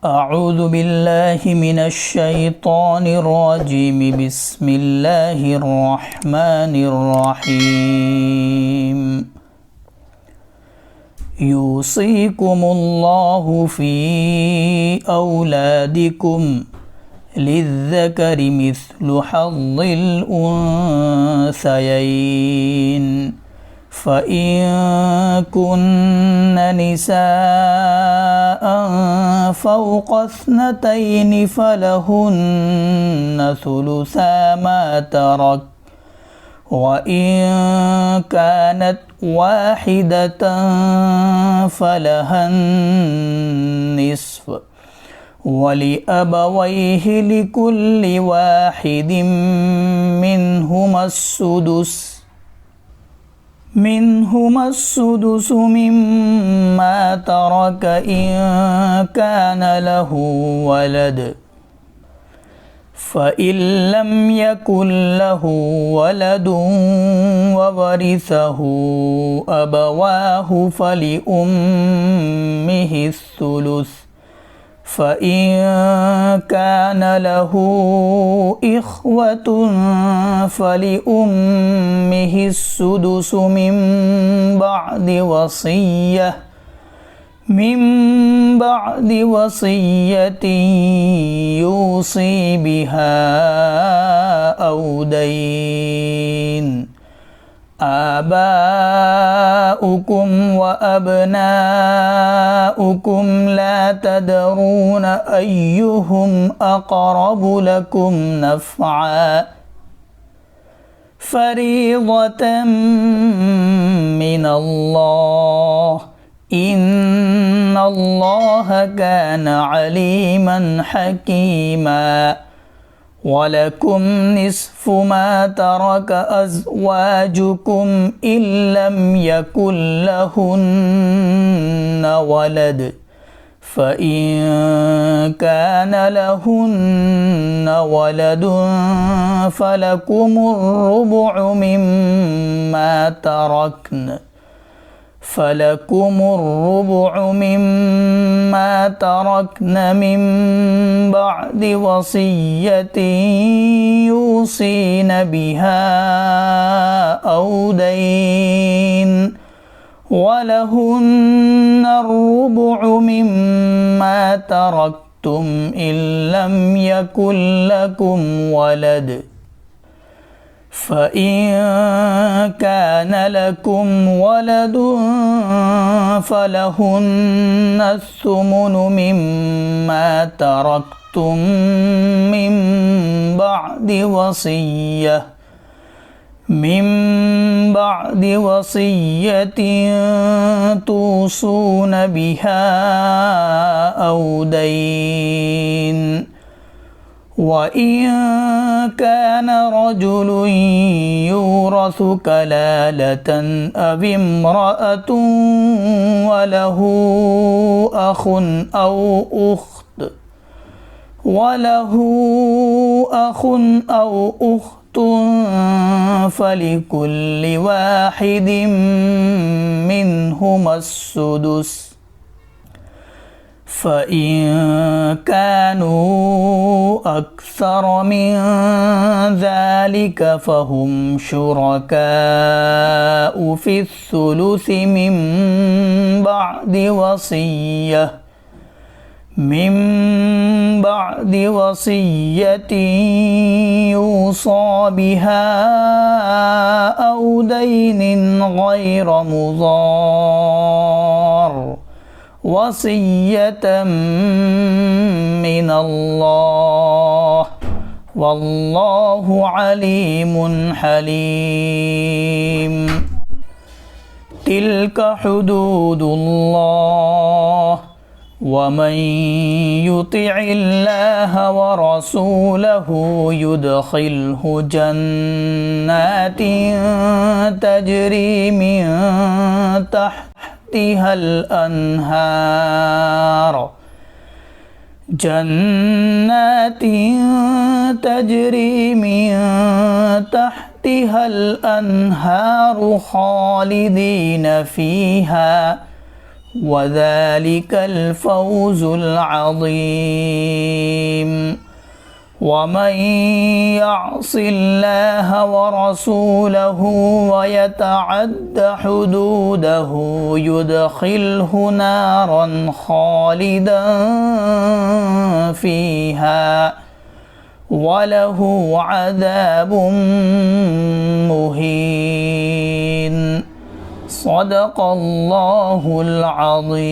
أعوذ بالله من الشيطان الرجيم. بسم الله الرحمن الرحيم. يوصيكم الله في أولادكم للذكر مثل حظ الأنثيين، فإن كن نساء فوق 2 فلهن ثلثا ما ترك، وإن كانت واحدة فلها النصف، ولأبويه لكل واحد منهما السدس مما ترك إن كان له ولد، فإن لم يكن له ولد وورثه أبواه فلأمه الثلث، فإن كان له إخوة فلأمه السدس من بعد وصية يوصي بها أو دين. آباؤكم وأبناؤكم لا تدرون أيهم أقرب لكم نفعا، فريضة من الله، إن الله كان عليما حكيما. ولكم نصف ما ترك أزواجكم إن لم يكن لهن ولد، فإن كان لهن ولد فلكم الربع مما تركن من بعد وصية يوصين بها أو دين، ولهن الربع مما تركتم إن لم يكن لكم ولد، فإن كان لكم ولد فلهن الثمن مما تركتم من بعد وصية توصون بها أو دين. وإن كان رجل يورث كلالة أو امرأة وله أخ أو أخت فلكل واحد منهما السدس، فإن كانوا أكثر من ذلك فهم شركاء في الثلث من بعد وصية يوصى بها أو دين غير مضار، وصية من الله، والله عليم حليم. تلك حدود الله، ومن يطع الله ورسوله يدخله جنات تجري من تحتها الأنهار، جنات تجري من تحتها الأنهار خالدين فيها وذلك الفوز العظيم. ومن يعص الله ورسوله ويتعد حدوده يدخله نارا خالدا فيها وله عذاب مهين. صدق الله العظيم.